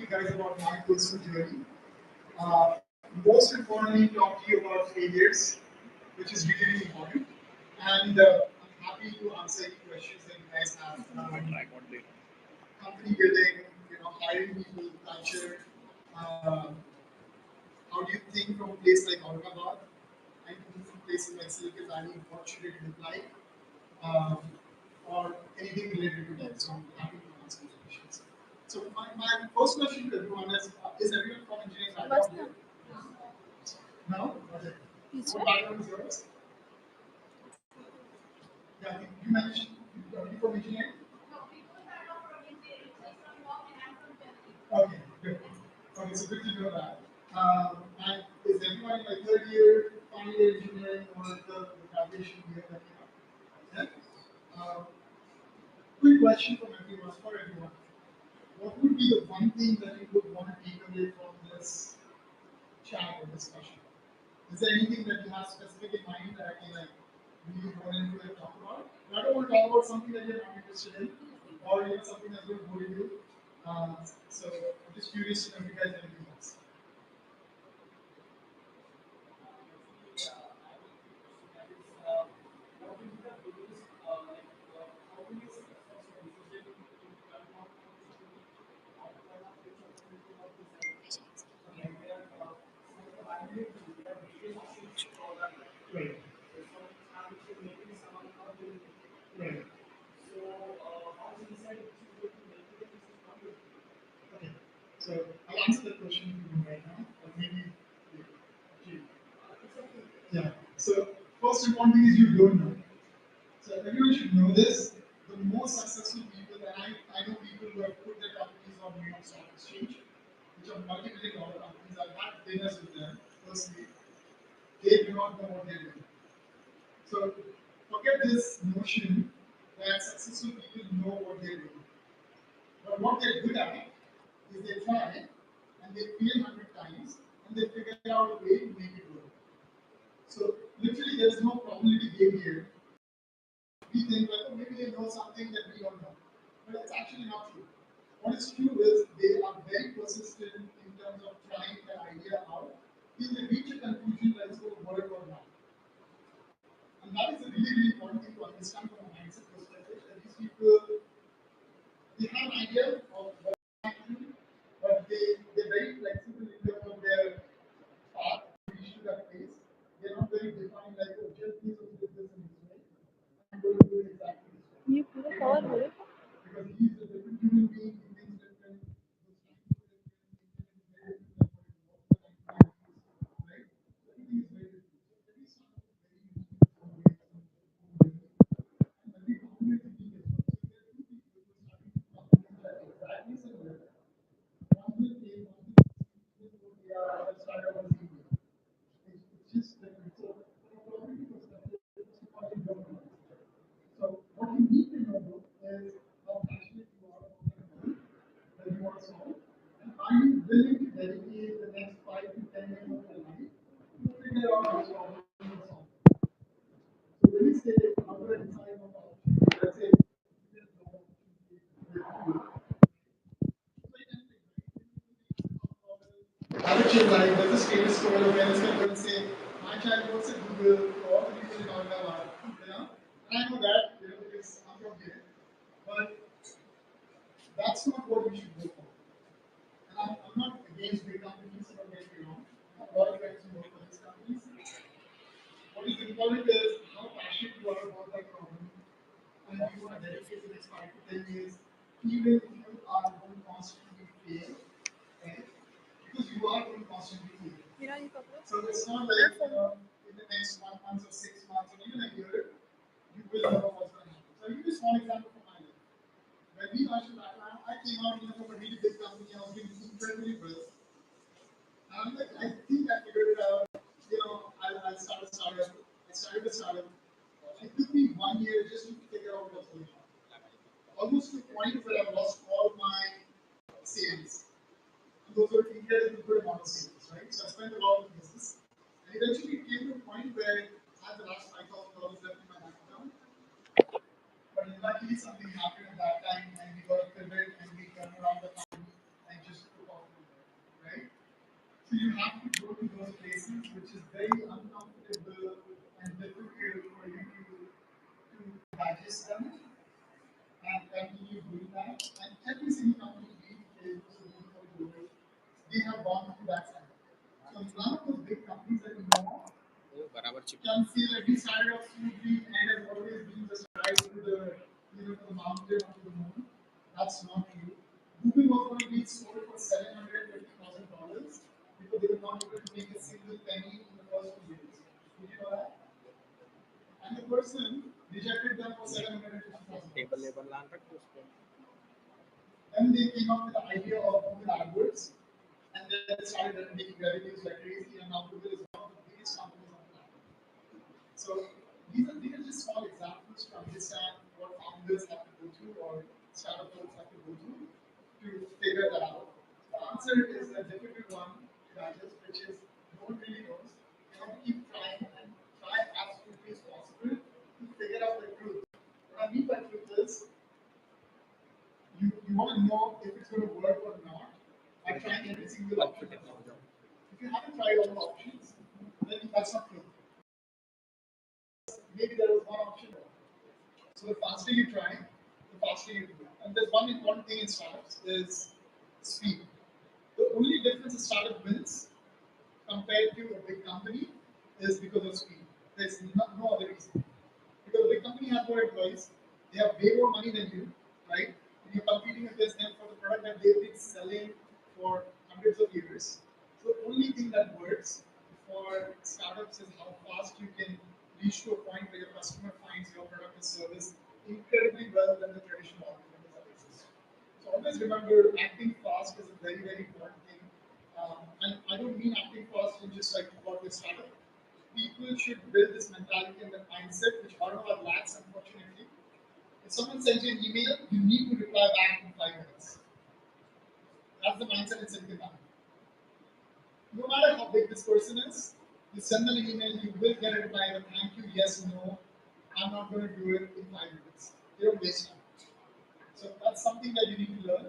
you guys about my personal journey. Most importantly, talk to you about failures, which is really, really important. And I'm happy to answer any questions that you guys have. Company building, hiring people, culture. Uh, how do you think from a place like Aurangabad and from places like Silicon Valley? What should it look like? Um, or anything related to that. So I'm happy to answer those questions. So my first question to everyone is everyone from engineering background here? No? Okay. What background is yours? Yeah, you mentioned you from engineering? Okay, good. Okay, so good to know that. And is everyone in like third year, final year engineering or the graduation year that you have? Yeah? Quick question from everyone, for everyone. What would be the one thing that you would want to take away from this chat or discussion? Is there anything that you have specific in mind that I can like really go into and talk about? And I don't want to talk about something that you're not interested in or something that's going to bore you. So I'm just curious to know if you guys have anything else. Right. Right. Okay. So I'll answer that question for you right now, or maybe you. Yeah. So first important thing is you don't know. So everyone should know this. The most successful people, and I know people who have put their companies on New York Stock Exchange, which are multi-billion dollar companies. I've had dinners with them personally. They do not know what they're doing. So forget this notion that successful people know what they're doing. But what they're good at is they try and they fail 100 times and they figure out a way to make it work. So literally there is no probability game here. We think like, oh, maybe they know something that we don't know. But it's actually not true. What is true is they are very persistent in terms of trying the idea out till they reach a conclusion that is going to work or not. And that is a really, really important thing to understand from a mindset perspective. That these people, they have an idea of what they want to do, but they're very flexible in terms of their path to reach to that place. They're not very defined like, oh, just this or this and this way. I'm going to do it exactly this way. You put a power with it? Because he's a different human being, he thinks different, right? So everything is very different. So every startup is very unique and every community is different. So there are two people who are starting two companies that are exactly similar. One will fail, one will succeed, even though they are started on the same way. It's just different. So from a community perspective, first of all, you don't know. So what you need to know is how passionate you are about the problem that you want to solve, and are you willing to dedicate the next 5 to 10 years of your life to figure out this problem and solve it. So when you say how do I decide on the opportunity, let's say there's no opportunity with you. Have a chill life, there's a status quo, your parents can go and say, my child works at Google, all the people in Aurangabad, And I know that, because I'm from here. But that's not what we should go for. And I'm not against big companies, so don't get me wrong. I have a lot of friends who work for these companies. What is important is how passionate you are about that problem, and you want to dedicate the next 5 to 10 years, even if you are going to constantly fail, right? Because you are going to constantly fail. So it's not like in the next 1 month or 6 months or even a year, you will know what's going to happen. So I'll give you just one example from my life. When we launched the background, I came out from a really big company. I was doing incredibly well. And I'm like, I think I figured it out. I'll start a startup. I started a startup. It took me 1 year just to figure out what's going on. Almost to the point where I lost all my savings. And those were incredibly good amount of savings, right? So I spent a lot on business. And eventually it came to a point where I had the last $5,000 left in my bank account. But luckily something happened at that time and we got a pivot and we turned around the company and just took off you have to go to those places which is very uncomfortable and difficult for you to digest them and continue doing that. And every single company we fail, they have gone through that cycle. So none of those big companies that we know of can see like we started off smoothly and has always been just right to the mountain or to the moon. That's not true. Google was going to be sold for $750,000 because they were not able to make a single penny in the first 2 years. Did you know that? And the person rejected them for $750,000. Then they came up with the idea of Google AdWords, and then they started making revenues like crazy, and now Google is one of the biggest companies on the planet. So these are just small examples to understand what founders have to go through or startup folks have to go through to figure that out. The answer is a difficult one to digest, which is no one really knows. You have to keep trying and try as quickly as possible to figure out the truth. What I mean by truth is you want to know if it's going to work or not by trying every single option. If you haven't tried all the options, then that's not true. Maybe there was one option. So the faster you try, the faster you do. And there's one important thing in startups is speed. The only difference a startup wins compared to a big company is because of speed. There's no other reason. Because a big company has more employees, they have way more money than you, right? And you're competing against them for the product that they've been selling for hundreds of years. So the only thing that works for startups is how fast you can reach to a point where your customer finds your product and service incredibly well than the traditional alternatives that exist. So always remember, acting fast is a very, very important thing. And I don't mean acting fast in just like about the startup. People should build this mentality and the mindset, which Aurangabad lacks, unfortunately. If someone sends you an email, you need to reply back in 5 minutes. That's the mindset in Silicon Valley. No matter how big this person is, you send them an email, you will get a reply of thank you, yes, no, I'm not going to do it in 5 minutes. They don't waste time. So that's something that you need to learn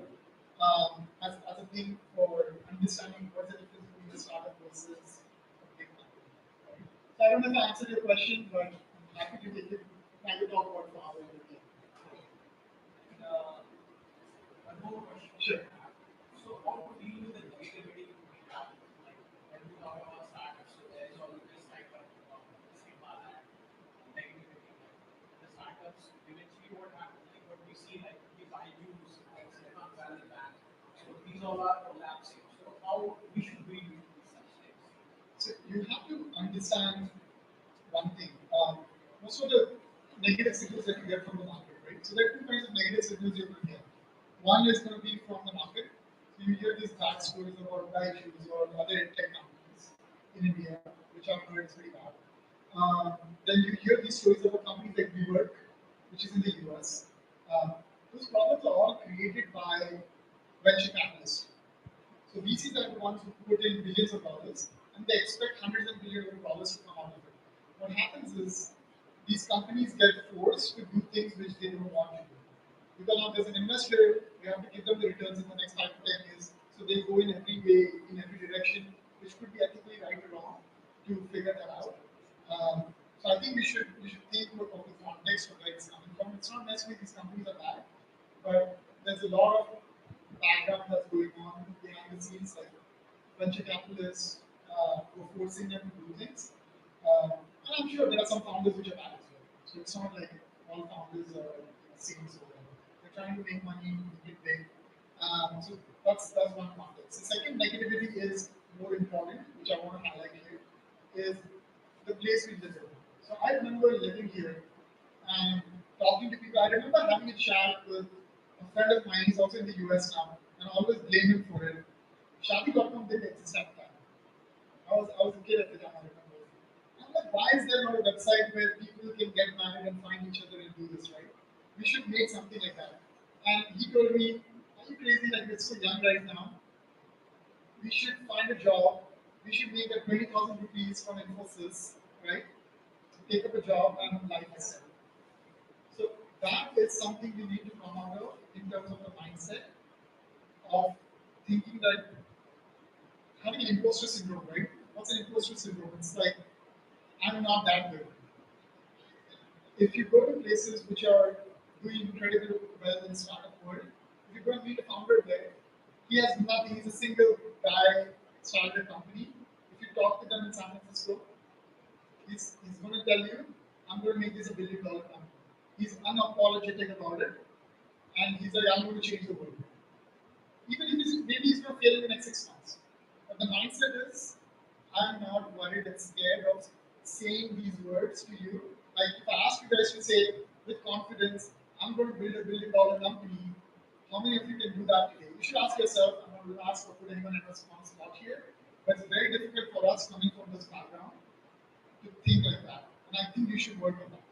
as a thing for understanding what's the difference between the startup versus a big company. Right? So I don't know if I answered your question, but I'm happy to take it. I will talk about founder. Uh, one more question. Sure. So, how to deal with the negativity we have? Like, when we talk about startups, so there is always like a stigma that negativity. Like, the startups, eventually, what happens? Like, what we see, like, the values, Silicon Valley Bank. So, these all are collapsing. So, how we should deal with these such things? So you have to understand one thing. Most of the negative signals that you get from the market, right? So there are two kinds of negative signals you're going to get. One is going to be from the market. So you hear these bad stories about shoes or other tech companies in India, which I've heard is very bad. Then you hear these stories about companies like WeWork, which is in the US. Um, those problems are all created by venture capitalists. So VCs are the ones who put in billions of dollars and they expect hundreds of billions of dollars to come out of it. What happens is these companies get forced to do things which they don't want to do. Because now there's an investor, we have to give them the returns in the next 5 to 10 years. So they go in every way, in every direction, which could be ethically right or wrong to figure that out. So I think we should think of the context of where it's coming from. It's not necessarily these companies are bad, but there's a lot of background that's going on behind the scenes, like venture capitalists who are forcing them to do things. And I'm sure there are some founders which are bad as well. So it's not like all founders are saints or whatever. They're trying to make money, make it big. So that's one context. The second negativity is more important, which I want to highlight here, is the place we live in. So I remember living here and talking to people. I remember having a chat with a friend of mine. He's also in the US now, and I always blame him for it. Shadi.com didn't exist at the time. I was a kid at the time. I remember. I'm like, why is there not a website where people can get married and find each other and do this, right? We should make something like that. And he told me, are you crazy? Like, we're so young right now. We should find a job. We should make a 20,000 rupees from Infosys, right? Take up a job and life is set. So that is something we need to come out of in terms of the mindset of thinking that having an imposter syndrome, right? What's an imposter syndrome? It's like I'm not that good. If you go to places which are doing incredibly well in startup world, if you go and meet a founder there, he has nothing. He's a single guy started a company. If you talk to them in San Francisco, he's going to tell you, I'm going to make this $1 billion company. He's unapologetic about it, and he's like, I'm going to change the world. Even if maybe he's going to fail in the next 6 months. But the mindset is, I'm not worried and scared of saying these words to you. Like if I ask you guys to say with confidence, I'm going to build $1 billion company, how many of you can do that today? You should ask yourself, I'm not going to ask what would anyone in response not here, but it's very difficult for us coming from this background to think like that. And I think you should work on that.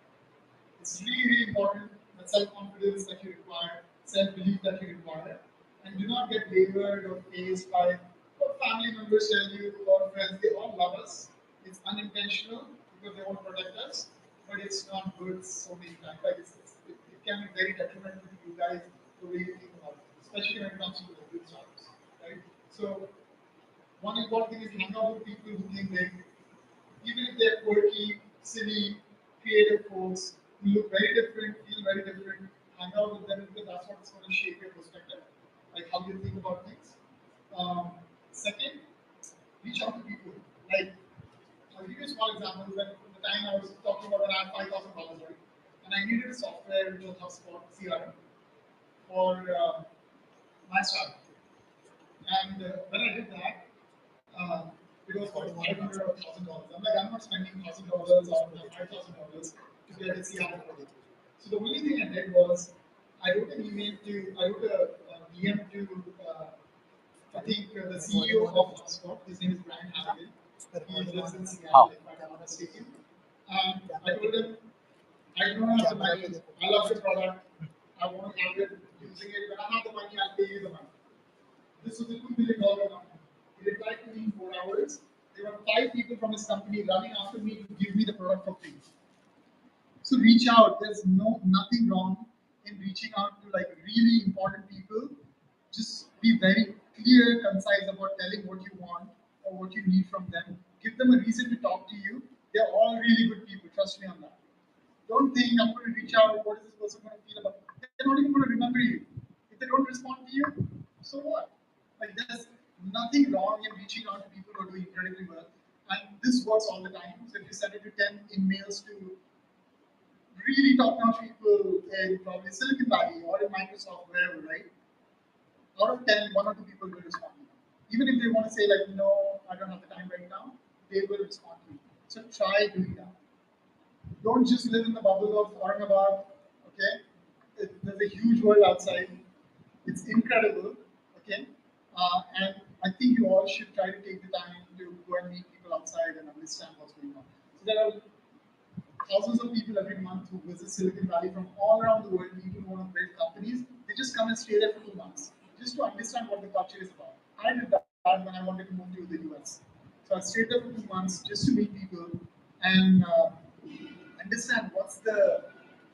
It's really, really important that self-confidence that you require, self-belief that you require, and do not get wavered or faced by what family members tell you or friends. They all love us. It's unintentional because they want to protect us, but it's not good so many times. Like it can be very detrimental to you guys the way you think about it, especially when it comes to the good startups, right? So one important thing is hang out with people who think they even if they're quirky, silly, creative folks who look very different, feel very different, hang out with them because that's what's going to shape your perspective, like how you think about things. Um, Second, reach out to people. Like, I'll give you a small example. When the time I was talking about when I had $5,000, right? And I needed a software which was HubSpot CRM for my startup. And when I did that, uh, it was for 500 or $1,000. I'm like, I'm not spending $1,000 or $5,000 to get a CRM project. So the only thing I did was I wrote an email to, I wrote a DM to, I think the CEO of HubSpot. His name is Brian Halligan. He lives in Seattle, if I'm not mistaken. And I told him, I don't have the money. I love the product. I want to have it using it. When I have the money, I'll pay you the money. This was a $2 billion company. He replied to me in 4 hours. There were 5 people from his company running after me to give me the product for free. So reach out. There's nothing wrong in reaching out to like really important people. Just be very clear, concise about telling what you want or what you need from them. Give them a reason to talk to you. They're all really good people. Trust me on that. Don't think I'm going to reach out. What is this person going to feel about? They're not even going to remember you. If they don't respond to you, so what? Like there's nothing wrong in reaching out to people who are doing incredibly well, and this works all the time. So if you send it to 10 emails to really top-notch people in probably Silicon Valley or in Microsoft, wherever, right? Out of 10, 1 or 2 people will respond to you. Even if they want to say like, no, I don't have the time right now, they will respond to you. So try doing that. Don't just live in the bubble of Aurangabad. Okay, there's a huge world outside. It's incredible. Okay, and I think you all should try to take the time to go and meet people outside and understand what's going on. So there are thousands of people every month who visit Silicon Valley from all around the world, people who want to build companies. They just come and stay there for 2 months just to understand what the culture is about. I did that when I wanted to move to the US. So I stayed there for 2 months just to meet people and understand what's the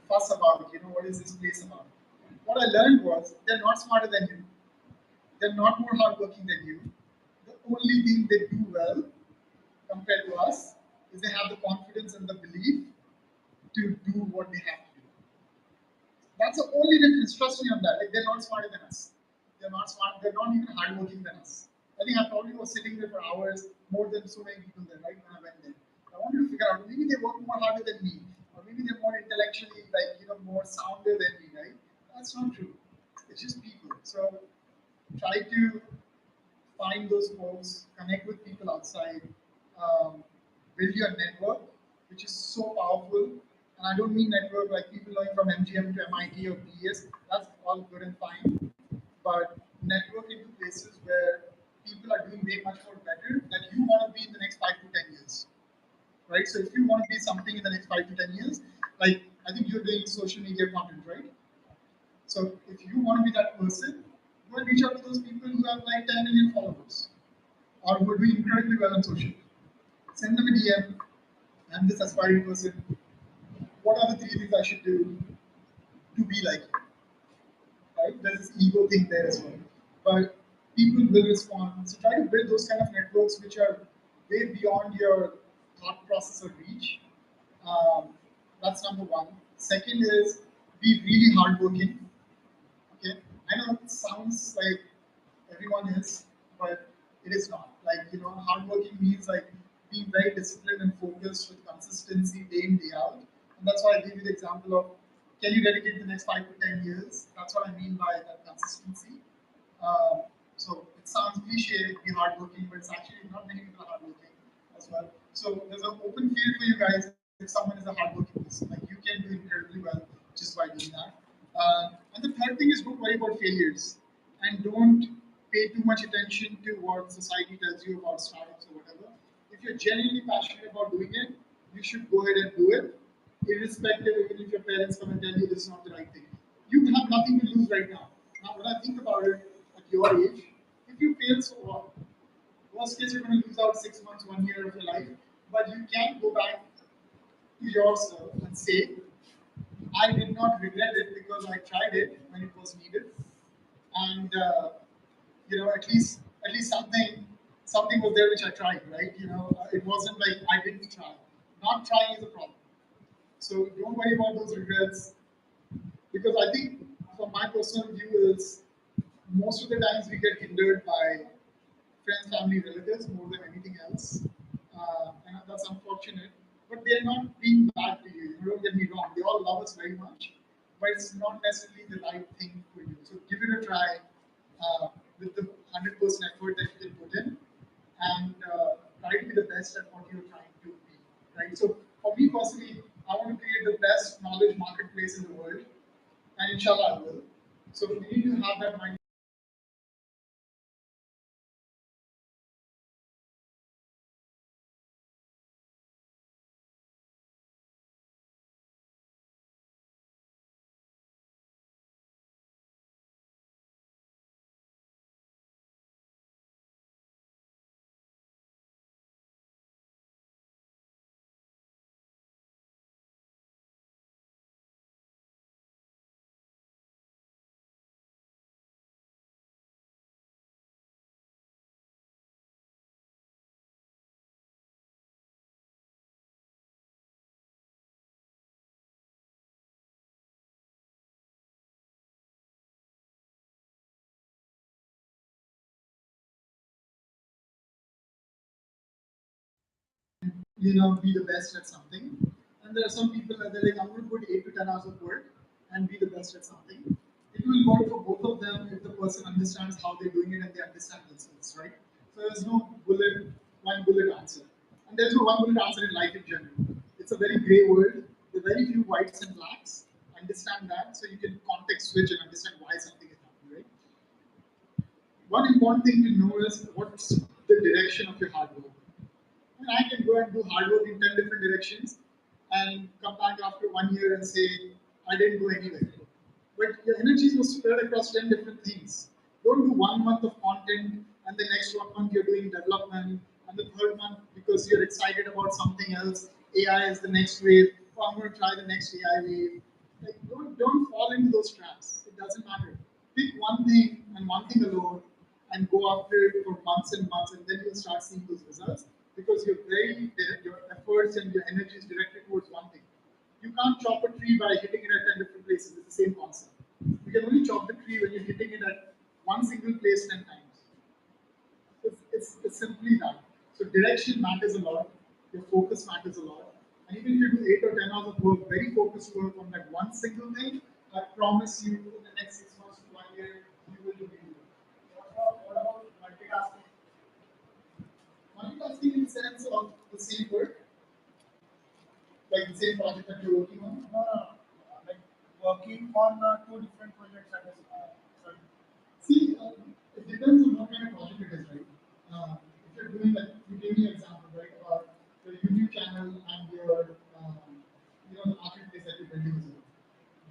fuss about, what is this place about. What I learned was they're not smarter than you, they're not more hardworking than you. The only thing they do well compared to us is they have the confidence and the belief to do what they have to do. That's the only difference. Trust me on that. Like they're not smarter than us. They're not smart. They're not even hardworking than us. I think I probably was sitting there for hours more than so many people there, right? When I went there, I wanted to figure out maybe they work more harder than me, or maybe they're more intellectually, like more sounder than me, right? That's not true. It's just people. So try to find those folks, connect with people outside, um, build your network, which is so powerful. And I don't mean network like people going from MGM to MIT or BS. That's all good and fine. But network into places where people are doing way much more better that you want to be in the next 5 to 10 years, right? So if you want to be something in the next 5 to 10 years, like I think you're doing social media content, right? So if you want to be that person, go and reach out to those people who have like 10 million followers or who are doing incredibly well on social. Send them a DM. I'm this aspiring person. What are the 3 things I should do to be like you? Right? There's this ego thing there as well. But people will respond. So try to build those kind of networks which are way beyond your thought process or reach. Um, that's number one. Second is be really hardworking. Okay, I know it sounds like everyone is, but it is not. Like hardworking means like being very disciplined and focused with consistency day in day out. And that's why I gave you the example of can you dedicate the next 5 to 10 years? That's what I mean by that consistency. So it sounds cliche, be hardworking, but it's actually not many people are hardworking as well. So there's an open field for you guys if someone is a hardworking person. Like you can do incredibly well just by doing that. And the third thing is don't worry about failures and don't pay too much attention to what society tells you about startups or whatever. If you're genuinely passionate about doing it, you should go ahead and do it, irrespective even if your parents come and tell you this is not the right thing. You have nothing to lose right now. Now, when I think about it, at your age, if you fail, so what? Worst case, you're going to lose out 6 months, 1 year of your life, but you can go back to yourself and say, I did not regret it because I tried it when it was needed, and at least something was there which I tried, right? It wasn't like I didn't try. Not trying is a problem. So don't worry about those regrets because I think, from my personal view, is most of the times we get hindered by friends, family, relatives more than anything else. And that's unfortunate. But they're not being bad to you. Don't get me wrong. They all love us very much, but it's not necessarily the right thing for you. So give it a try uh, with the 100% effort that you can put in, and try to be the best at what you're trying to be. Right. So for me personally, I want to create the best knowledge marketplace in the world, and inshallah I will. So we need to have that mindset. Be the best at something. And there are some people that they're like, I'm going to put 8 to 10 hours of work and be the best at something. It will work for both of them if the person understands how they're doing it and they understand themselves, right? So there's no one bullet answer. And there's no one bullet answer in life in general. It's a very gray world. There are very few whites and blacks. Understand that so you can context switch and understand why something is happening, right? One important thing to know is what's the direction of your hard work. And I can go and do hard work in 10 different directions and come back after 1 year and say, I didn't go anywhere. But your energies were spread across 10 different things. Don't do 1 month of content and the next 1 month you're doing development and the third month because you're excited about something else. AI is the next wave. Oh, I'm going to try the next AI wave. Like, don't fall into those traps. It doesn't matter. Pick one thing and one thing alone and go after it for months and months, and then you'll start seeing those results because your efforts and your energy is directed towards one thing. You can't chop a tree by hitting it at 10 different places. It's the same concept. You can only chop the tree when you're hitting it at one single place 10 times. It's simply that. So direction matters a lot. Your focus matters a lot. And even if you do 8 or 10 hours of work, very focused work on that one single thing, I promise you, in the next 6 months to 1 year, you will do really well. What about multitasking? Multitasking in the sense of the same work, like the same project that you're working on. No, no, no. Like working on two different projects at a sorry. See, it depends on what kind of project it is, right? If you're doing like, you gave me an example, right, about your YouTube channel and your, the marketplace that you're building as well.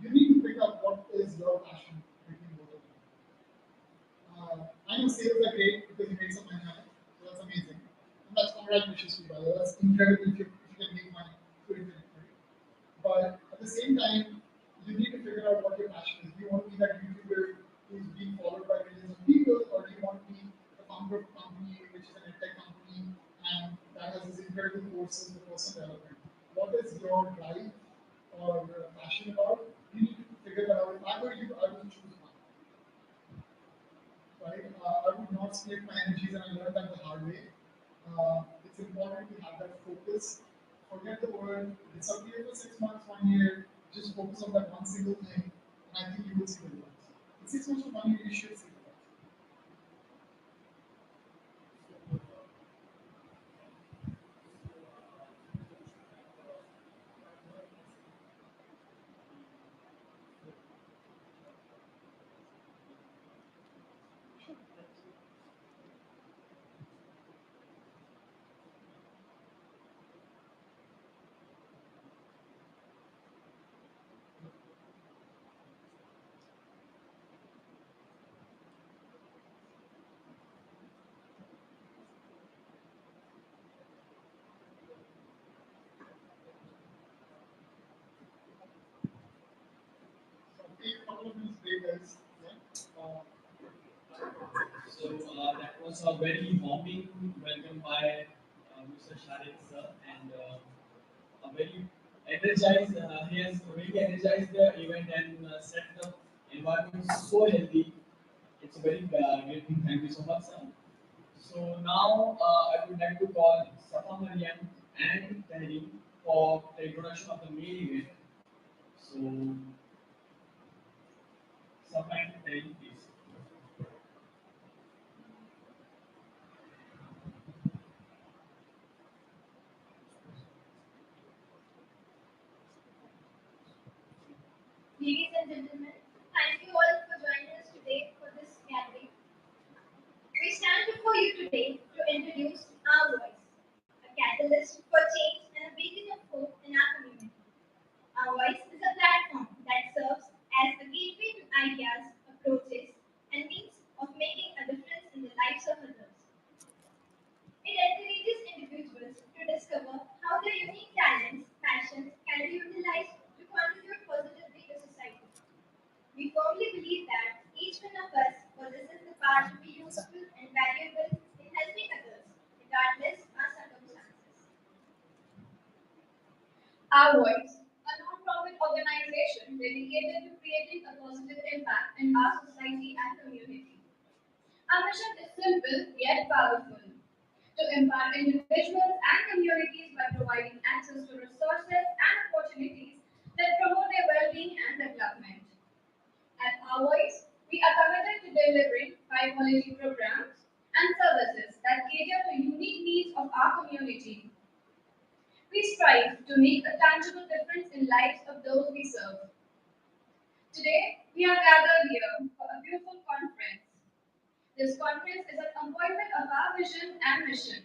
You need to pick up what is your passion between both of them. I know sales are great because you make some money on it, so that's amazing. And that's congratulations to you, by the way. That's incredible if you can make money doing it, right? But at the same time, you need to figure out what your passion is. Do you want to be that YouTuber who's being followed by millions of people, or do you want to be company which is an edtech company and that has this incredible courses for personal development. What is your drive or your passion about? You need to figure that out. If I were you, I would choose one, right? I would not split my energies, and I learned that the hard way. It's important to have that focus. Forget the world. Disappear for 6 months, 1 year. Just focus on that one single thing, and I think you will see the results. In 6 months or 1 year, you should see the results. So take a couple of minutes break, guys. Yeah. So that was a very warming welcome by Mr. Shaikh sir, and a very energized. He has really energized the event and set the environment so healthy. It's a very great thing. Thank you so much, sir. So now I would like to call Safa Mariam and Tehri for the introduction of the main event. So Safa and Tehri, please. Ladies and gentlemen, thank you all for joining us today for this gathering. We stand before you today to introduce our voice, a catalyst for change and a beacon of hope in our community. Our voice is a platform that serves as a gateway to ideas, approaches, and means of making a difference in the lives of others. It encourages individuals to discover how their unique talents, passions can be utilized to contribute positively to society. We firmly believe that each one of us possesses the power to be useful and valuable in helping others, regardless of our circumstances. Our Voice, a non-profit organization dedicated to creating a positive impact in our society and community. Our mission is simple yet powerful to empower individuals and communities by providing access to resources and opportunities that promote their well-being and development. At our Voice, we are committed to delivering high-quality programs and services that cater to unique needs of our community. We strive to make a tangible difference in lives of those we serve. Today, we are gathered here for a beautiful conference. This conference is a embodiment of our vision and mission.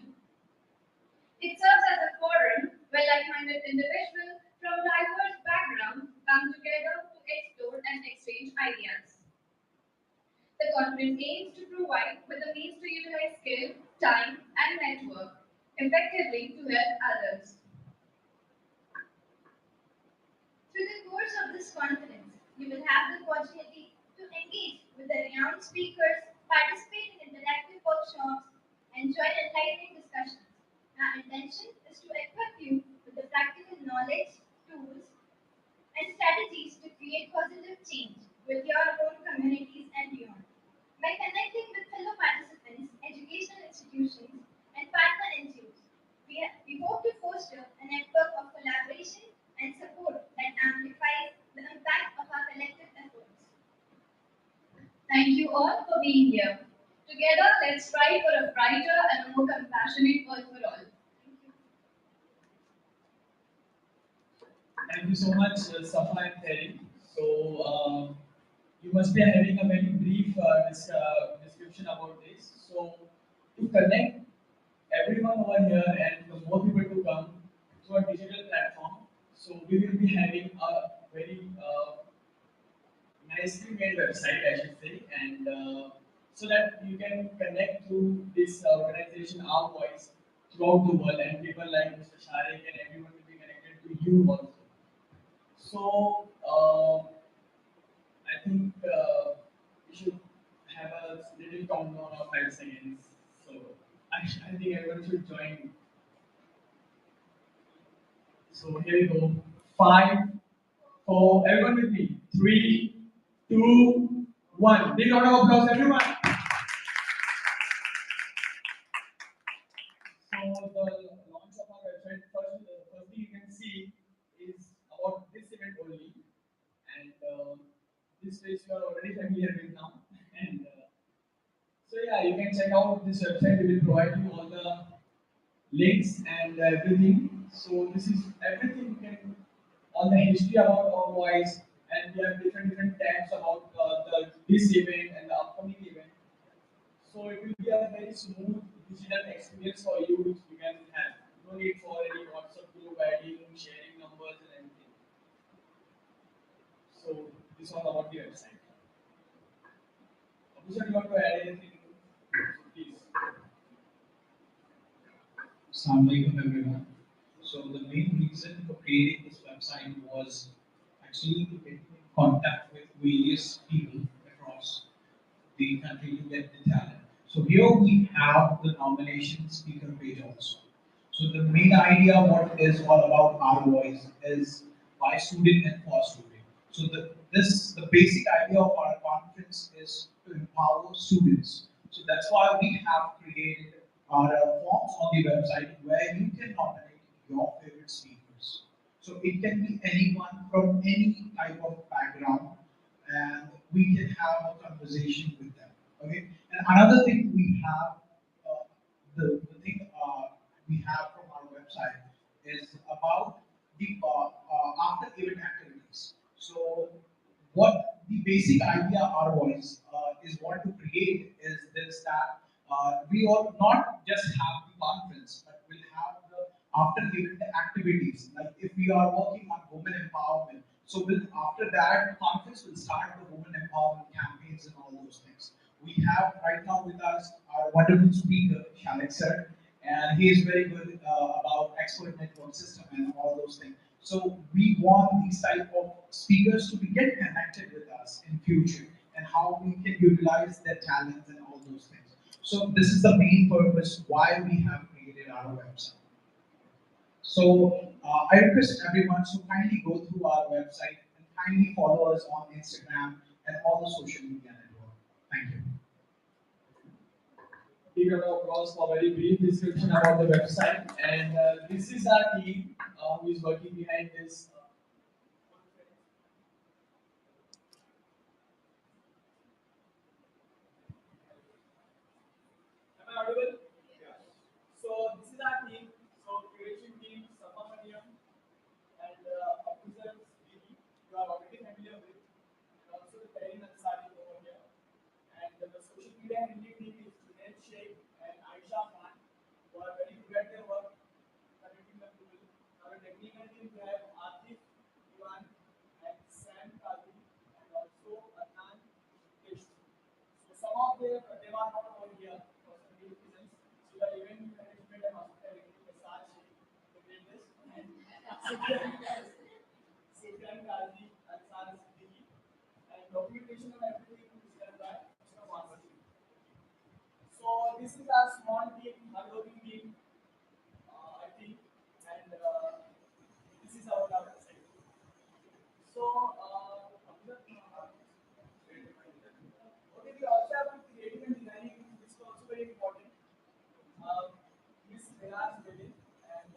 It serves as a forum where like-minded individuals from diverse backgrounds come together to explore and exchange ideas. The conference aims to provide with the means to utilize skill, time, and network effectively to help others. Through the course of this conference, you will have the opportunity to engage with the renowned speakers, participate in interactive workshops, and join enlightening discussions. Our intention is to equip you with the practical knowledge, tools, and strategies to create positive change with your own communities and beyond. By connecting with fellow participants, educational institutions, and partner NGOs, we hope to foster a network of collaboration and support that amplifies the impact of our collective efforts. Thank you all for being here. Together, let's strive for a brighter and more compassionate world for all. Thank you. Thank you so much, Safa and Terry. So, you must be having a very brief description about this. So, to connect everyone over here and the more people to come to a digital platform, so we will be having a very nicely made website, I should say, and so that you can connect to this organization, Our Voice, throughout the world, and people like Mr. Shareq and everyone will be connected to you also. So I think we should have a little countdown of 5 seconds. So I think everyone should join me. So here we go. Five, four, everyone with me. Three, two, one. Big round of applause, everyone. So the launch of our website, first thing you can see is about this event only, and this place you are already familiar with now. And so yeah, you can check out this website. We will provide you all the links and everything. So this is everything you can on the history about our voice, and we have different tabs about this event and the upcoming event. So it will be a very smooth digital experience for you which you can have. No need for any WhatsApp group adding, sharing numbers and anything. So this all about the website. Abhishek, you want to add anything? So please. Assalamu alaikum everyone. So the main reason for creating this website was actually to get in contact with various people across the country to get the talent. So here we have the nomination speaker page also. So the main idea what is all about our voice is by student and for student. So the basic idea of our conference is to empower students. So that's why we have created our forms on the website where you can nominate your favorite speakers. So it can be anyone from any type of background, and we can have a conversation with them. Okay. And another thing we have, the thing we have from our website is about the after event activities. So what the basic idea our voice is want to create is this that we will not just have the conference, but we'll have the after event activities. Like if we are working on women empowerment, so with after that conference will start the women empowerment campaigns and all those things. We have right now with us our wonderful speaker, Shaikh sir, and he is very good about expert network system and all those things. So we want these type of speakers to be get connected with us in future and how we can utilize their talents and all those things. So this is the main purpose why we have created our website. So I request everyone to kindly go through our website and kindly follow us on Instagram and all the social media network. Thank you. Big round of applause for very brief description about the website. And this is our team who is working behind this. Am I audible? Yeah. So this is our team. So creation team, Subramaniam and Abdul Didi, you are already familiar with, and also the Karim Ansari over here. And the social media handling team is Junaid Sheikh and Aisha Khan, who are very good at their work, connecting the people. Our technical team we have Atif, Ivan, and Sam Kazi, and also Adnan Kesh. So some of them are not over here for some new reasons. So the event management and hospitality, Prasad Sheikh, they did this, and Sufyan Kazi, Ansar Siddiqui, and documentation of everything is done by Mr. Wasi. So this is our small team, hardworking team, I think, and this is our website. So, okay, we also have to creating and designing. This is also very important. Uh, Miss Viraj Levin and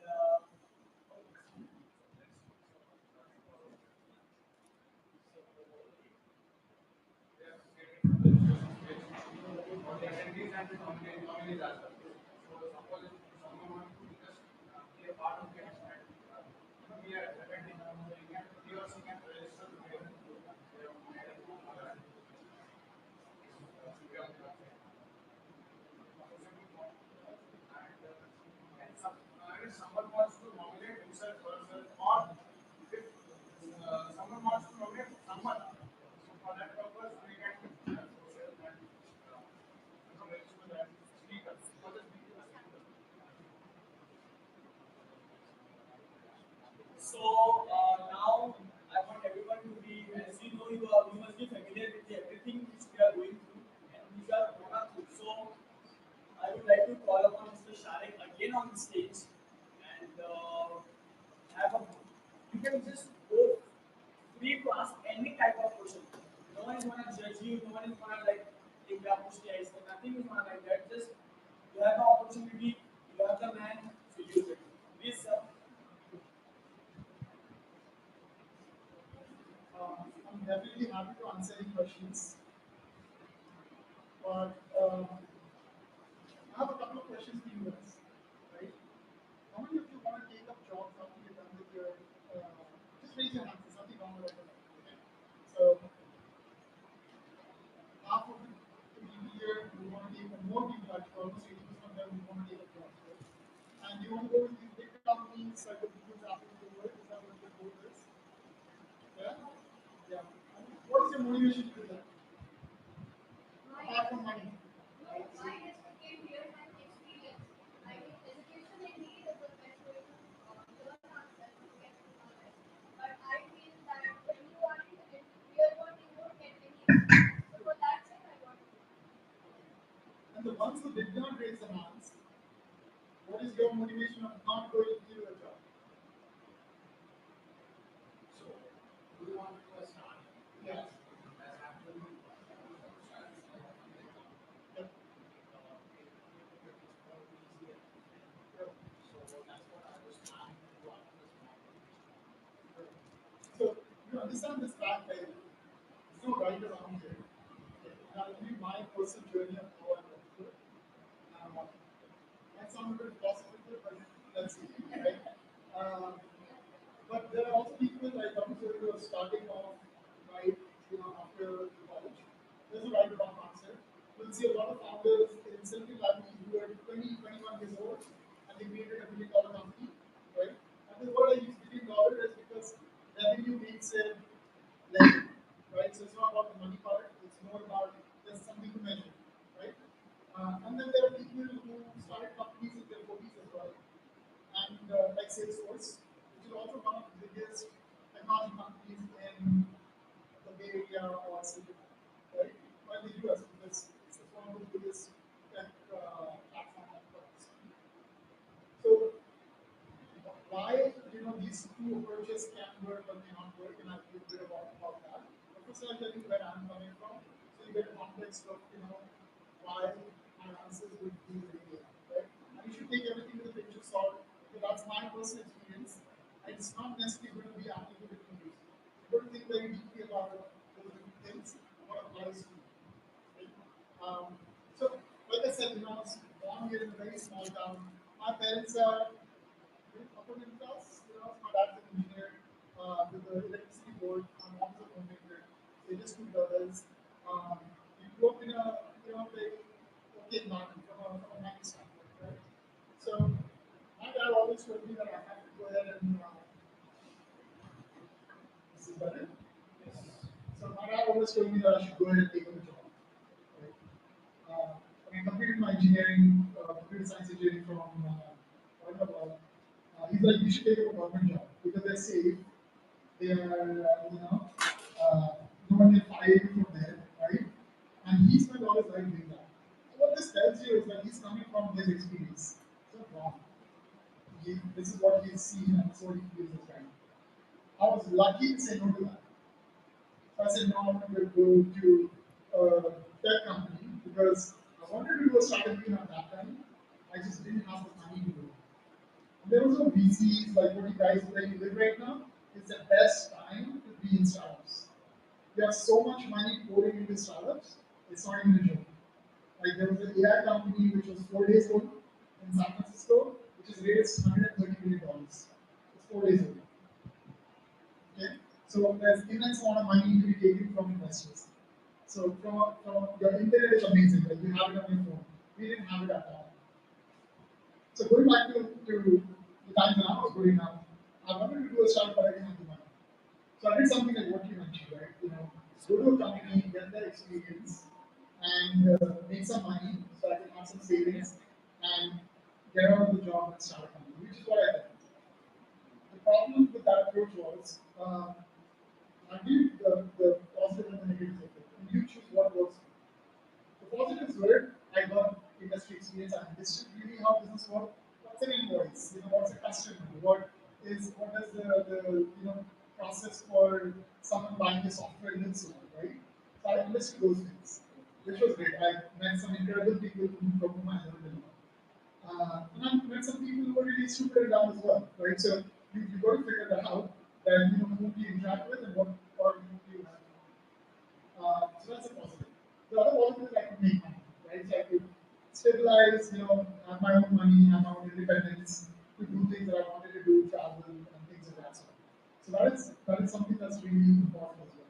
if someone wants to nominate himself further, or if someone wants to nominate someone, so for that purpose, we can social and speakers. For you can just go free to ask any type of question. No one is gonna judge you. No one is gonna like take your push nothing is gonna like that. Just you have the opportunity. You have the man. So use it. Please, sir. I'm definitely happy to answer any questions, but I have a couple of questions for you guys. Right? How many of you want to take up jobs after you're done with your? Just raise your hands. There's nothing wrong with it. Okay? So half of the people here who want to take up more people, actually almost 80% of them who want to take up jobs. Right? And you want to go with these big companies like the Google's, Apple, the world. Is that what the goal is? Yeah. Yeah. What is your motivation to do that? Apart from money. No, mine is to gain real-time experience. I mean, education indeed is the best way to learn ourselves to get to knowledge. But I feel that when you are in real world, you won't get any experience. So for that sake, I want to. And the ones who did not raise their hands, what is your motivation of not going to do a job? So we want to start. Yes. That's actually Yep. so that's what I was trying to do after this moment. So you understand this fact that there's no right or wrong here. Okay. And I'll give you my personal journey of how I went through it. Might sound a bit philosophical, but let's see. Right? Um, but there are also people like obviously who are starting off right, after college. There's a right or wrong answer. You'll see a lot of founders in Silicon Valley who are 20, 21 years old and they created $1 billion company, right? And the word I use $1 billion is because revenue makes it legend, right? So it's not about the money part, it's more about there's something to measure, right? And then there are people who started companies in their 40s as well, and like Salesforce, which is also one of the biggest technology companies in the Bay Area or Silicon Valley, right? Or in the US, because it's one of the biggest tech platform networks. So why these two approaches can work or may not work, and I'll give a bit about that. But first, I'll tell you where I'm coming from, so you get a context of why my answers would be very clear, right? And you should take everything with a pinch of salt, because that's my personal experience, and it's not necessarily going to be applicable to you. You've got to think very deeply about those different things, what applies to you. Right? So, like I said, I was born here in a very small town. My parents are upper middle class. My dad's an engineer with the electricity board. My mom's a homemaker. They're just two brothers. We grew up in a very okay environment from a money standpoint, right? So my dad always told me that I have to go ahead and this is better. So my dad always told me that I should go ahead and take up a job. Right? When I completed my engineering, computer science engineering from Aurangabad, he's like, you should take up a government job because they're safe. They are, no one can fire you from there, right? And he spent all his life doing that. So what this tells you is that he's coming from his experience. It's not wrong. This is what he's seen and this is what he feels is right. I was lucky to say no to that. So I said, no, I'm going to go to a tech company because I wanted to do a startup at that time. I just didn't have the money to do it. And there was no VCs like what you guys where you live right now. It's the best time to be in startups. You have so much money pouring into startups, it's not even a joke. Like there was an AI company which was 4 days old in San Francisco, which is raised $130 million. It's 4 days old. Okay? So there's immense amount of money to be taken from investors. So from your internet is amazing, like you have it on your phone. We didn't have it at all. So going back to the times when I was growing up, I wanted to do a startup, but I didn't have the money. So I did something like what you mentioned, right? Go to a company, get that experience, and make some money so I can have some savings and get out of the job and start a company, which is what I did. The problem with that approach was I give the positive and the negative of it, and you choose what works for you. The positives were I got industry experience, I understood really how business works. What's an invoice? What's a customer? is what is the process for someone buying a software in so on, right? So I understood those things, which was great. I met some incredible people from whom I learned a lot. And I've met some people who are really stupid down as well, right? So you got to figure that out, that who do you interact with and what or who do you have. So that's a positive. The other positive is I could make money, right? So I could stabilize, have my own money, have my own independence, to do things that I wanted to do, travel and things of that sort. So that is something that's really important as well.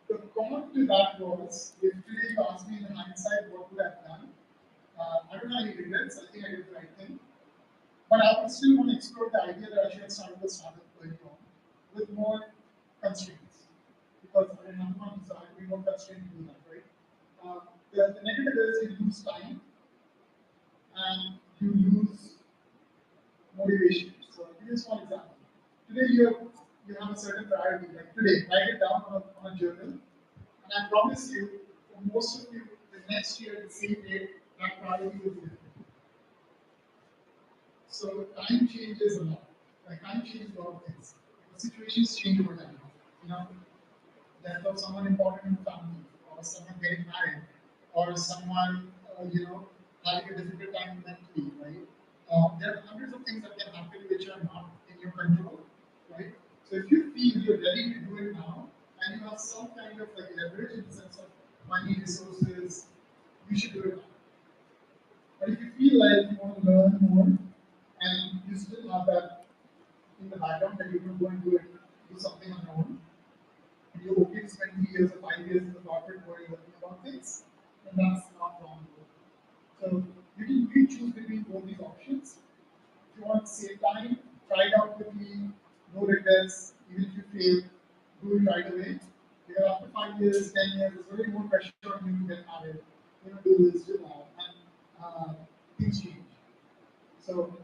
The con to that was, if you asked me in hindsight what would I have done, I don't have any regrets. I think I did the right thing. But I would still want to explore the idea that I should have started the startup early on with more constraints. Because I didn't have money, so I had to be more constrained to do that, right? The negative is you lose time and you lose motivation. So I'll give you a small example. Today you have a certain priority. Like today, write it down on a journal, and I promise you, for most of you, the next year, the same day, that priority will be different. So time changes a lot. Like time changes a lot of things. The situations change over time. You know, death of someone important in the family, or someone getting married, or someone having a difficult time mentally, right? There are hundreds of things that can happen which are not in your control, right? So if you feel you're ready to do it now, and you have some kind of like leverage in the sense of money, resources, you should do it now. But if you feel like you want to learn more, and you still have that in the background that you're going to go and do something on your own, and you're okay to spend 3 years or 5 years in the corporate world learning about things, then that's not wrong. So you can choose between both these options. If you want to save time, try it out quickly, no regrets, even if you fail, do it right away. Because after 5 years, 10 years, there's very more pressure on you to get married, do this, do that, and things change. So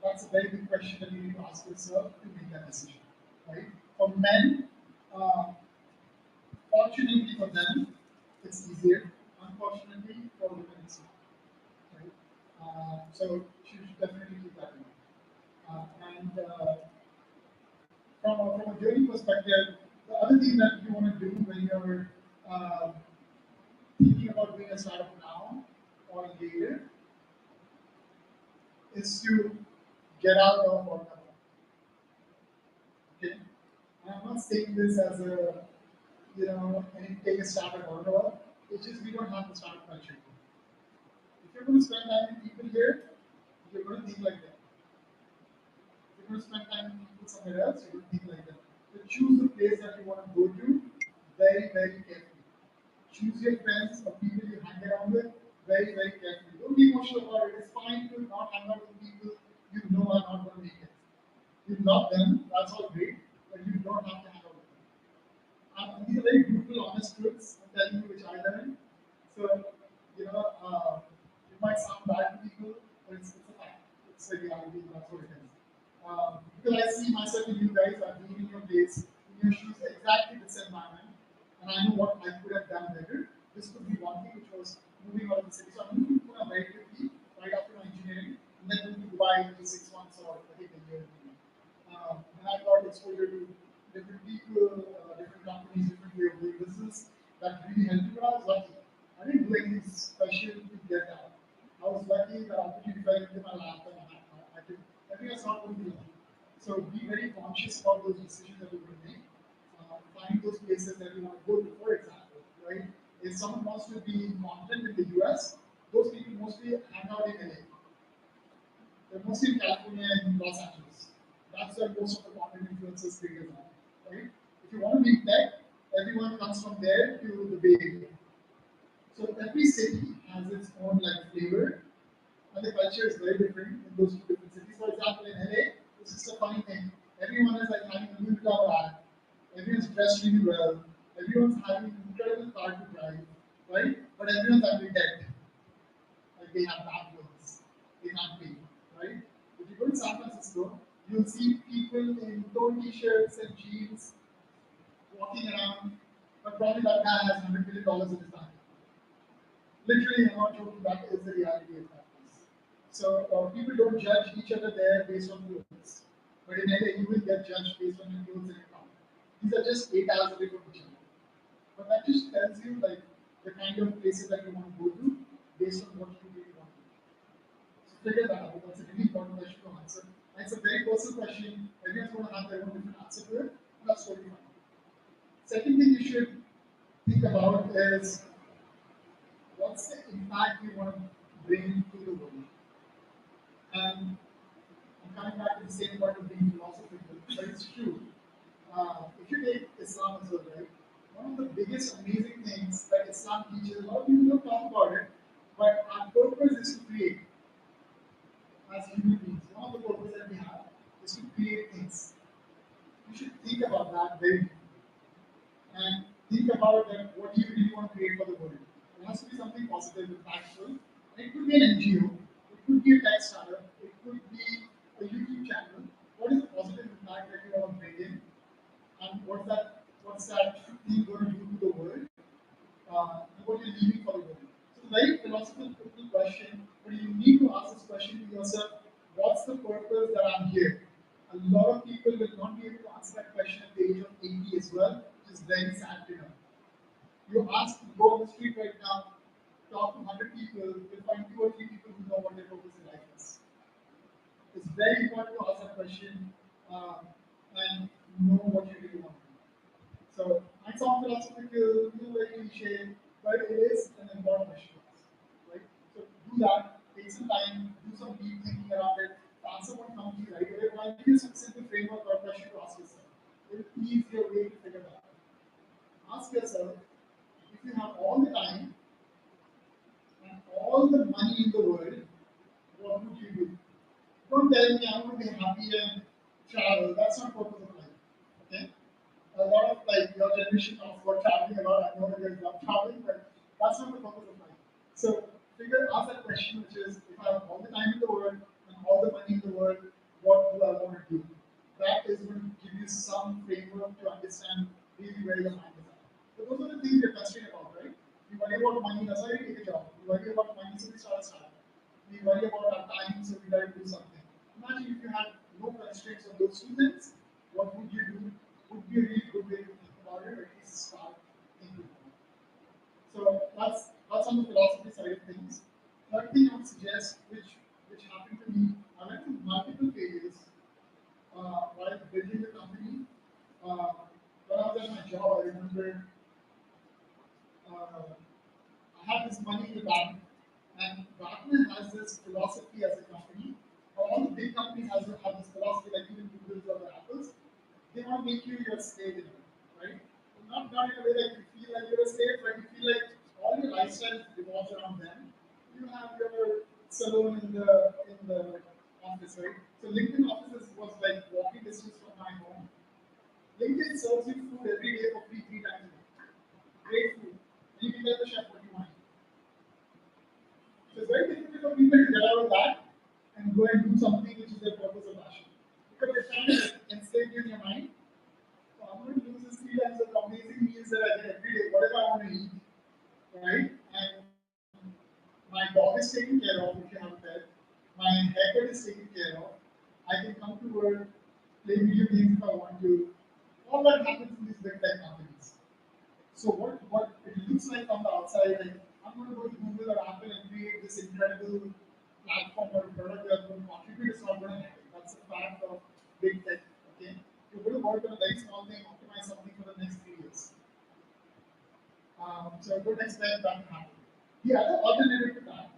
that's a very big question that you need to ask yourself to make that decision, right? For men, uh, fortunately for them, it's easier. Unfortunately, for women, it's not, right? So you should definitely keep that in mind. And from a journey perspective, the other thing that you want to do when you're uh, thinking about doing a startup now or later is to get out of Aurangabad. Okay? And I'm not saying this as take a stab at Aurangabad. It's just we don't have the startup culture. If you're going to spend time with people here, you're going to think like them. If you're going to spend time with people somewhere else, you're going to think like them. So choose the place that you want to go to very, very carefully. Choose your friends or people you hang around with very, very carefully. Don't be emotional about it. It's fine to not hang out with people you know are not going to make it. You love them, that's all great, but you don't have to hang out with them. These are very brutal, honest truths I'm telling you, which I learned. So, it might sound bad to people, but it's a fact. It's a reality, that's what it is. Because I see myself in you guys, I've been in your place, in your shoes, exactly the same environment, and I know what I could have done better. This could be one thing, which was moving out of the city. So I moved to Pune very quickly, right after my engineering, and then moved to Dubai in 6 months or I think a year. And I got exposure to different people, different companies, different way of doing business. That really helped me. But I was lucky. I didn't do anything special to get that. I was lucky that opportunity fell into my lap and I could. I think that's not going to be lucky. So be very conscious about those decisions that you're going to make. Find those places that you want to go to. For example, right? If someone wants to be content in the US, those people mostly hang out in LA. They're mostly in California and Los Angeles. That's where most of the content influencers figures are, right? If you want to be tech, everyone comes from there to the Bay Area. So every city has its own like flavor, and the culture is very different in those two different cities. For example, in LA, this is a funny thing. Everyone is like having a new car bag, everyone's dressed really well, everyone's having an incredible car to drive, right? But everyone's having debt. Like they have bad loans, they can't pay, right? If you go to San Francisco, you'll see people in torn t-shirts and jeans walking around, but probably that guy has $100 million in his bank. Literally, I'm not joking, that is the reality of that place. So people don't judge each other there based on clothes. But in LA, you will get judged based on your clothes and your car. These are just 8 hours away from each other. But that just tells you like the kind of places that you want to go to based on what you really want to do. So figure that out. That's a really important question to answer. And it's a very personal question. Everyone's going to have their own different answer to it. And that's totally fine. Second thing you should think about is what's the impact you want to bring to the world. And I'm coming back to the same point of being philosophical, but it's true. If you take Islam as well, right? One of the biggest amazing things that Islam teaches, a lot of people don't talk about it, but our purpose is to create as human beings. One of the purposes that we have is to create things. You should think about that very deeply and think about that what do you really want to create for the world. It has to be something positive, impactful. And it could be an NGO, it could be a tech startup, it could be a YouTube channel. What is the positive impact that you want to bring in? And what's that thing going to do to the world? And what you're leaving for the world. So it's a very philosophical question, but you need to ask this question to yourself, what's the purpose that I'm here? A lot of people will not be able to answer that question at the age of 80 as well, which is very sad to know. You ask to go on the street right now, talk to 100 people, you'll find two or three people who know what their purpose in life is. It's very important to ask that question and know what you really want to do. So, might sound philosophical, very cliche, but it is an important question to ask, right? So, do that, take some time, do some deep thinking around it. The answer won't come to you right away, but I'll give you some simple framework or question to ask yourself. It's an easier way to figure that out. Ask yourself, if you have all the time and all the money in the world, what would you do? Don't tell me I'm going to be happy and travel. That's not purpose of life. Okay? A lot of like your generation of what traveling about, I know that you love traveling, but that's not the purpose of life. So ask that question, which is if I have all the time in the world and all the money in the world, what do I want to do? That is going to give you some framework to understand really where your mind is at. So those are the things we're considering about, right? We worry about money, that's why we take a job. We worry about money, so we start a startup. We worry about our time, so we try to do something. Imagine if you had no constraints on those two things, what would you do? Would be a really good way to think about it, or at least start thinking about it. So that's on the philosophy side of things. Third thing I would suggest, which happened to me, I went through multiple phases while building the company. When I was at my job, I remember I had this money in the bank, and Gartner has this philosophy as a company. All the big companies have this philosophy, like even Google's or the Apple's. They want to make you your slave in it, right? Not in a way that you feel like you're a slave, but you feel like all your lifestyle revolves around them. You have your salon in the office, right? So LinkedIn offices was like walking distance from my home. LinkedIn serves you food every day for free 3 times a day. Great food. And you can tell the chef what you want. So it's very difficult for people to get out of that and go and do something which is their purpose or passion. Because they're trying to enslave you in your mind. So I'm going to use this 3 times of amazing meals that I get every day, whatever I want to eat, right? And my dog is taken care of if you have a pet. My haircut is taken care of. I can come to work, play video games if I want to. All that happens in these big tech companies. So what it looks like from the outside, like I'm going to go to Google or Apple and create this incredible platform or product that I'm going to contribute. It's not going to happen. That's a fact of big tech. Okay, you're going to work on a very small thing, optimize something for the next 3 years. So don't expect that to happen. The other alternative to that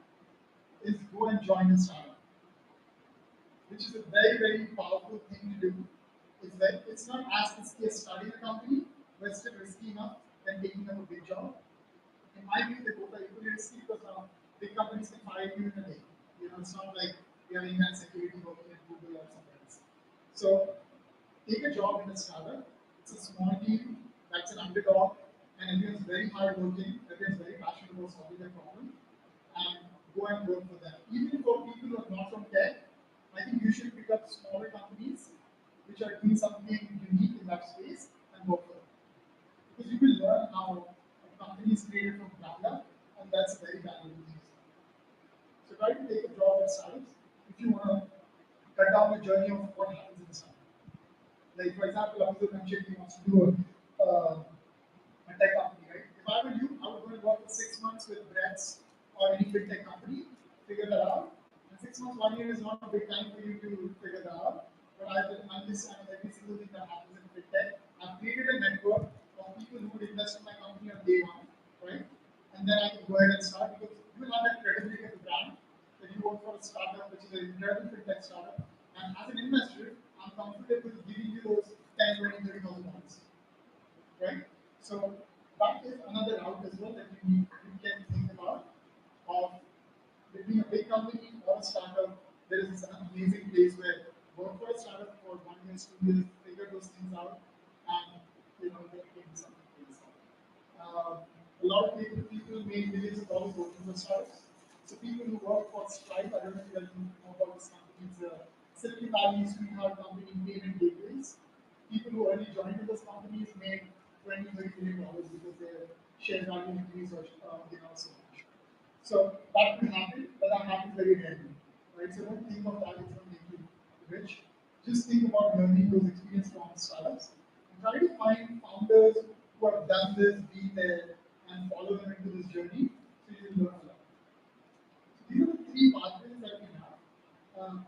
is go and join a startup, which is a very, very powerful thing to do. It's not as risky as starting a company, but it's still risky enough than taking up a big job. In my view, they both are equally risky because now big companies can fire you in a day. It's not like you're in that security working at Google or somewhere else. So take a job in a startup. It's a small team that's an underdog, and everyone's very hardworking, everyone's very passionate about solving their problem, and go and work for them. Even for people who are not from tech, I think you should pick up smaller companies which are doing something unique in that space and work for them. Because you will learn how a company is created from ground up, and that's a very valuable thing. So try to take a job at startups if you want to cut down the journey of what happens in startup. Like for example, Abdul mentioned he wants to do a tech company, right? If I were you, I would go and work for 6 months with Brett's or any big tech company, figure that out. And 6 months, 1 year is not a big time for you to figure that out. But I will understand every single thing that happens in big tech. I've created a network of people who would invest in my company on day one, right? And then I can go ahead and start because you will have that credibility of the brand that you work for a startup, which is an incredible fintech startup. And as an investor, I'm comfortable giving you those 10, 20, 30,000 pounds, right? So that is another route as well that you can think about of between a big company or a startup. There is an amazing place where work for a startup for 1 year, 2 years, figure those things out, and then you can do something for yourself. A lot of people make millions of dollars working for startups. So people who work for Stripe, I don't know if you guys know about this company, it's a Silicon Valley sweetheart company in payment gateways. People who early joined in those companies made 20, $30 million because their share value increased or so much. So that could happen, but that happens very rarely. Right? So don't think of that as going to make you rich. Just think about learning those experiences from startups and try to find founders who have done this, been there, and follow them into this journey so you will learn a lot. These are the three pathways that we have.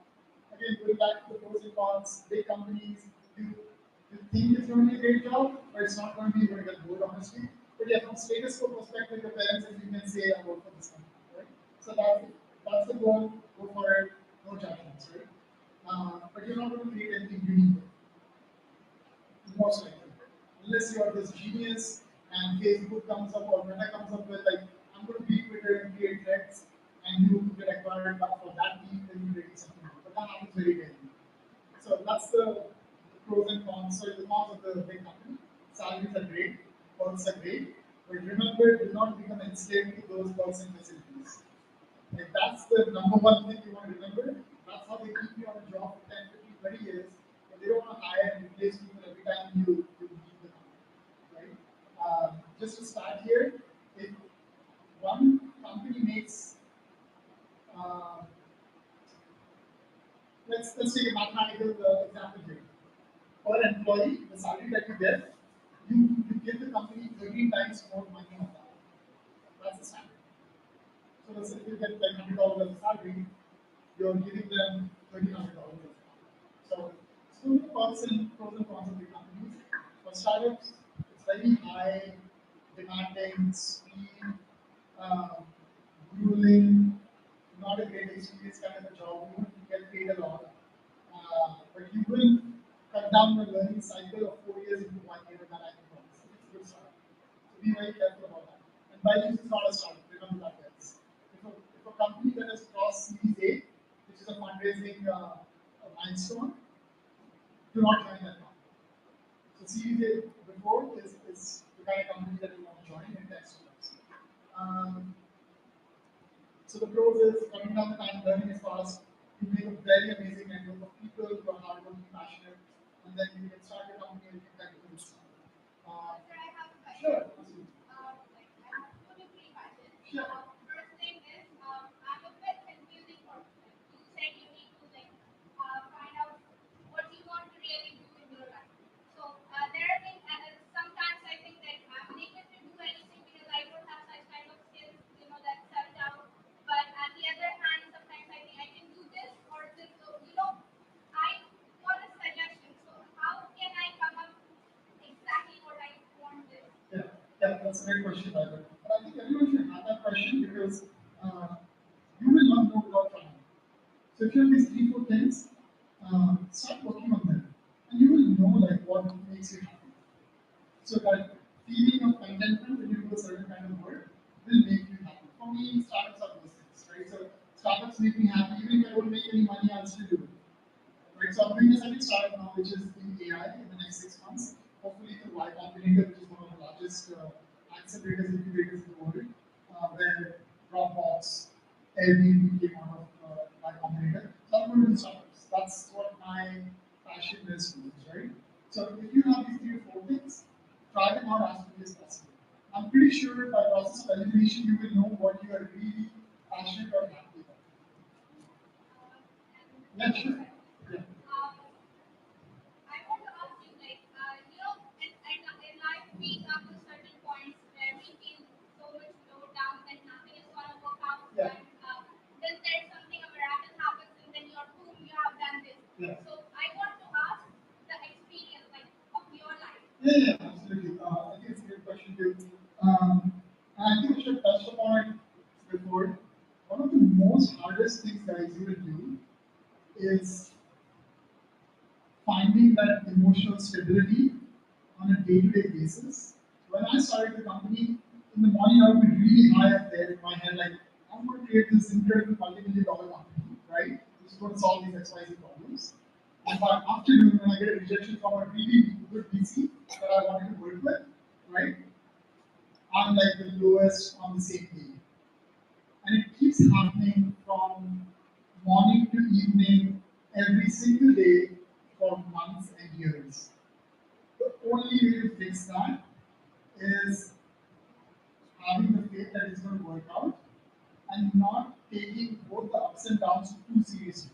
Again, going back to the pros and cons, big companies, you, you think it's going to be a great job, but it's not going to be, you're going to get bored, honestly. But yeah, from status quo perspective, your parents, if you can say, I work for this company, right? So that's the goal, go for it, no judgments, right? But you're not going to create anything unique, most likely. Unless you are this genius and Facebook comes up or Meta comes up with like, I'm going to be Twitter and create threads and you get acquired for that team, then you create something else. But that happens very rarely. So that's the pros and cons. So the cons of the big company. Salaries are great, perks are great, but remember, do not become enslaved to those perks and facilities. Like that's the number one thing you want to remember. That's how they keep you on a job for 10, 15, 20 years. But they don't want to hire and replace people every time you leave the company. Right? Just to start here, if one company makes uh, let's take a mathematical example here. Per employee, the salary that you get, you give the company 13 times more money on that. That's the standard. So let's say if you get like $100 as a salary, you're giving them $1,300. So still the pros and cons of the companies. For startups, it's very high, demanding, speed, um, grueling, not a great experience kind of a job. You won't get paid a lot. But you will cut down the learning cycle of 4 years into 1 year, that I can promise. It's a good start. So be very careful about that. And by use is not a startup, remember that guys. If a company that has crossed Series A, which is a fundraising milestone, do not join that company. So Series A before is the kind of company that you want to join in tech startups. Um, So the pros is coming down the time, learning is fast. You make a very amazing network of people who are hardworking, passionate, and then you can start your company and you can kind of do stuff. Uh, Sir, I have a question. sure, absolutely. I have two to three questions. Sure. First thing is, I'm a bit confusing for you said you need to find out what you want to really do in your life. So there are things, and sometimes I think that I'm unable to do anything because I don't have such kind of skills, that self doubt. But on the other hand, sometimes I think I can do this or this. So I want a suggestion. So how can I come up exactly what I want this? Yeah, yeah, that's a great question, by the way. But I think everyone should have that question because you will not know without trying. So if you have these three, four things, start working on them, and you will know like what makes you happy. So that feeling of contentment when you do a certain kind of work will make you happy. For me, startups are those things, right? So startups make me happy. Even if I don't make any money, I'll still do it. Right? So I'm doing a second startup now, which is in AI in the next 6 months. Hopefully through Y Combinator, which is one of the largest accelerators incubators in the world, where Dropbox, Airbnb came out of Y Combinator. So I'm going to do startups. That's what my passion is towards, right? So if you have these three or four things, try them out as quickly as possible. I'm pretty sure by process of elimination, you will know what you are really passionate or happy about. And Yeah, sure. Yeah. I want to ask you Yeah. So I want to ask the experience like of your life. Yeah, yeah, absolutely. I think it's a good question too. And I think we should touch upon it before. One of the most hardest things guys you will do is finding that emotional stability on a day-to-day basis. When I started the company, in the morning I would be really high up there in my head, like I'm going to create this incredible multi-million dollar company, right? Which is going to solve these XYZ problems. And by afternoon, when I get a rejection from a really good VC that I wanted to work with, right? I'm like the lowest on the same day. And it keeps happening from morning to evening every single day for months and years. The only way to fix that is having the faith that it's going to work out and not taking both the ups and downs too seriously.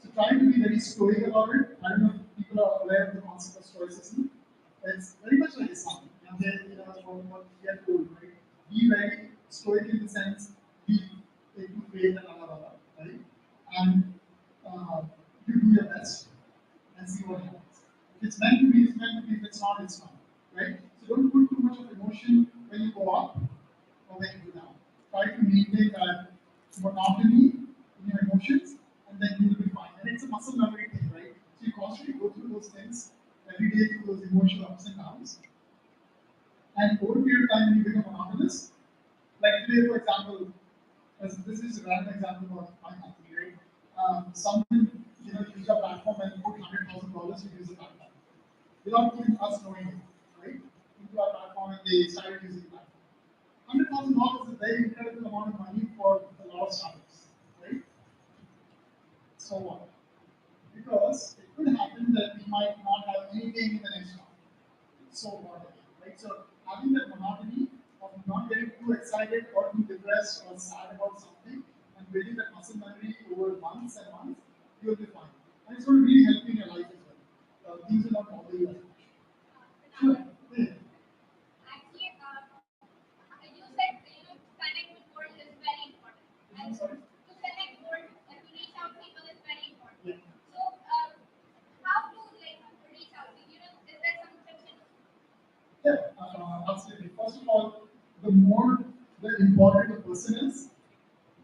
So trying to be very stoic about it. I don't know if people are aware of the concept of stoicism. It's very much like Islam. What we are told, right? Be very stoic in the sense, be take to faith and Allah, right? And you do your best and see what happens. If it's meant to be, it's meant to be. If it's not, it's not, right? So don't put too much of emotion when you go up or when you go down. Try to maintain that monotony in your emotions, and then you will be fine. And it's a muscle memory thing, right? So you constantly go through those things every day through those emotional ups and downs. And over a period of time, you become monotonous. Like today, for example, as this is a random example of my company, right? Someone used our platform and put $100,000 to use the platform without even us knowing it, right? Into our platform and they started using the platform. $100,000 is a very incredible amount of money for a lot of startups, right? So what? Because it could happen that we might not have anything in the next round. So what? Right? So having that monotony of not getting too excited or too depressed or sad about something and building that muscle memory over months and months, you'll be fine. And it's going to really help you in your life as well. Things will not bother you as much. Sure. Yeah. Actually, you said connect with world is very important, and I'm sorry. to connect world, to reach out people is very important. Yeah. So, how to like reach out? Is there some tips? Yeah, absolutely. First of all, the more the important a person is,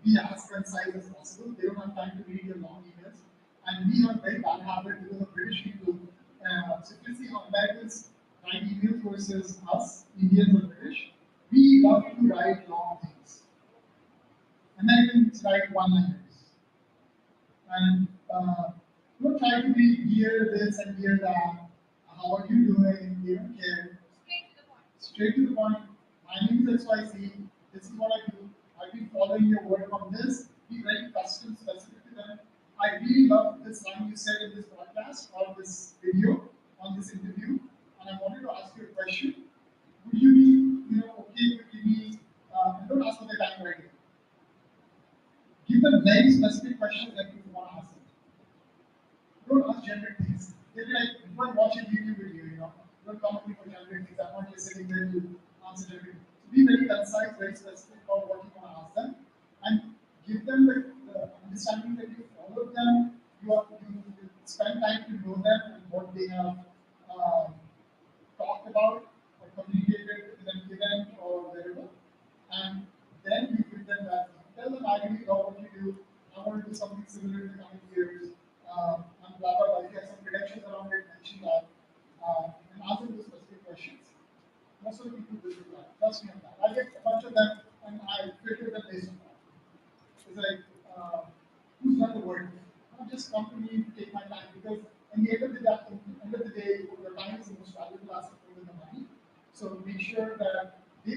be as concise as possible. They don't have time to read your long emails. And we have a very bad habit because of British people. So if you see how Americans write emails versus us, Indians or British, we love to write long things. Americans write one-liners. And don't try to be here this and here that. How are you doing? They don't care. Straight to the point. Straight to the point. My name is XYZ. This is what I do. I've been following your work on this. Be very custom specific to them. I really love this line you said in this podcast or this video on this interview. And I wanted to ask you a question. Would you be, okay to give me, and don't ask for the time right here. Give them very specific questions that you want to ask them. Don't ask generic things. They'll be like, if I watch a YouTube video, don't come to me for generic things. I'm not just sitting there to answer generic things. So be very concise, very specific about what you want to ask them, and give them the understanding that you follow them, you spend time to know them and what they have um, talked about or communicated in an event or wherever, and then you give them that. Tell them I really love what you do. I want to do something similar in the coming years. And blah blah blah. If you have some credentials around it, mention that. And ask them the specific questions. Most of the people will do that. Trust me on that. I get a bunch of them and I filter them based on that. It's like, who's done the work? Not just come to me to take my time because in the end of the day, the time is the most valuable asset more than the money. So make sure that they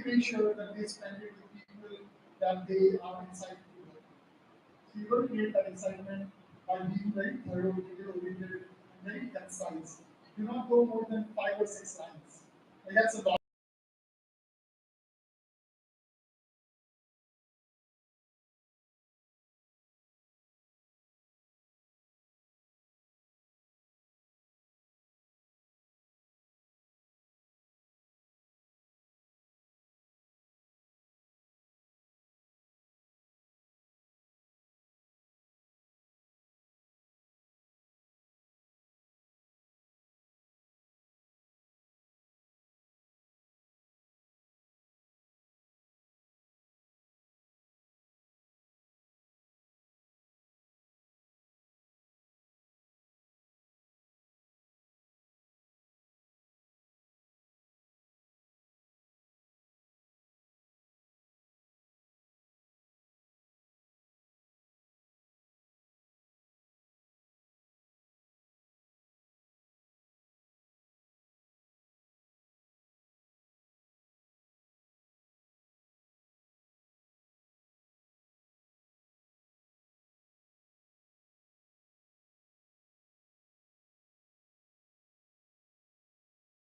spend it with people that they are excited to work with. So you got to create that excitement by being very thorough, detail-oriented, and very concise. Do not go more than 5 or 6 lines. Like that's a lot.